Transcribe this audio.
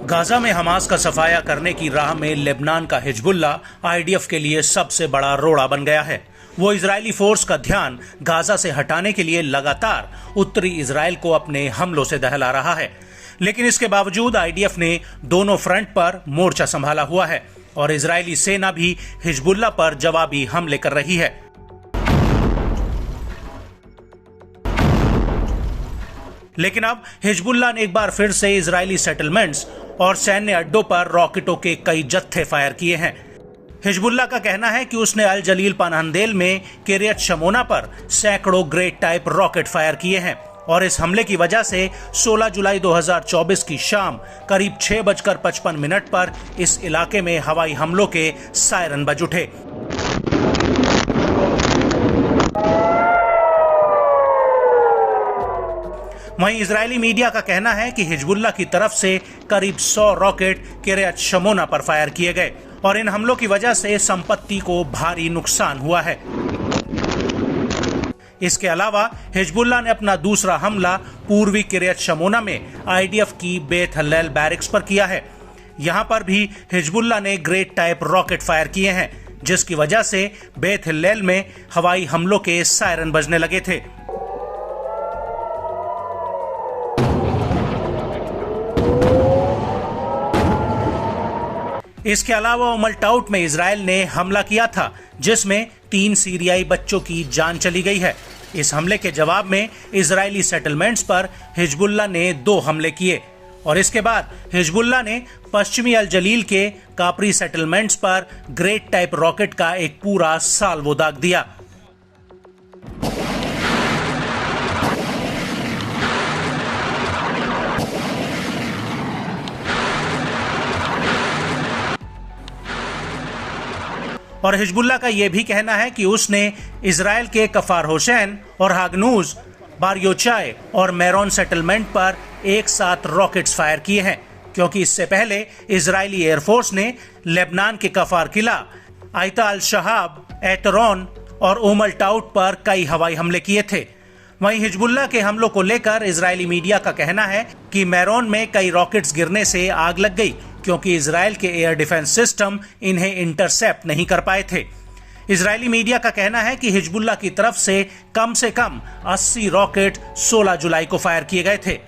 Gaza में Hamas का सफाया करने की राह में लेबनान का हिजबुल्ला आईडीएफ के लिए सबसे बड़ा रोड़ा बन गया है। वो इजरायली फोर्स का ध्यान गाजा से हटाने के लिए लगातार उत्तरी इजराइल को अपने हमलों से दहला रहा है, लेकिन इसके बावजूद आईडीएफ ने दोनों फ्रंट पर मोर्चा संभाला हुआ है और इजरायली सेना भी हिजबुल्ला पर जवाबी हमले कर रही है। लेकिन अब हिजबुल्ला ने एक बार फिर से इजरायली सेटलमेंट्स और सैन्य अड्डों पर रॉकेटों के कई जत्थे फायर किए हैं। हिजबुल्ला का कहना है कि उसने अल जलील पनाहंदेल में किरियत शमोना पर सैकड़ों ग्रेट टाइप रॉकेट फायर किए हैं और इस हमले की वजह से 16 जुलाई 2024 की शाम करीब 6:55 पर इस इलाके में हवाई हमलों के सायरन बज उठे। वहीं इजरायली मीडिया का कहना है कि हिजबुल्ला की तरफ से करीब 100 रॉकेट किरियत शमोना पर फायर किए गए और इन हमलों की वजह से संपत्ति को भारी नुकसान हुआ है। इसके अलावा हिजबुल्ला ने अपना दूसरा हमला पूर्वी किरियत शमोना में आईडीएफ की बेत हल्लैल बैरिक्स पर किया है। यहां पर भी हिजबुल्ला ने ग्रेट टाइप रॉकेट फायर किए हैं, जिसकी वजह से बेत हल्लैल में हवाई हमलों के सायरन बजने लगे थे। इसके अलावा उमल टाउट में इजराइल ने हमला किया था, जिसमें 3 सीरियाई बच्चों की जान चली गई है। इस हमले के जवाब में इजरायली सेटलमेंट्स पर हिजबुल्ला ने 2 हमले किए और इसके बाद हिजबुल्ला ने पश्चिमी अल जलील के कापरी सेटलमेंट्स पर ग्रेट टाइप रॉकेट का एक पूरा साल्वो दाग दिया। और हिजबुल्ला का यह भी कहना है कि उसने इजराइल के कफार हुसैन और हागनूज, बारयोचाय और मेरोन सेटलमेंट पर एक साथ रॉकेट्स फायर किए हैं, क्योंकि इससे पहले इजरायली एयरफोर्स ने लेबनान के कफार किला, आयता अल शहाब, एतरोन और उमल टाउट पर कई हवाई हमले किए थे। वहीं हिजबुल्ला के हमलों को लेकर इजरायली मीडिया का कहना है कि मेरोन में कई रॉकेट्स गिरने से आग लग गई, क्योंकि इजराइल के एयर डिफेंस सिस्टम इन्हें इंटरसेप्ट नहीं कर पाए थे। इजरायली मीडिया का कहना है कि हिजबुल्ला की तरफ से कम 80 रॉकेट 16 जुलाई को फायर किए गए थे।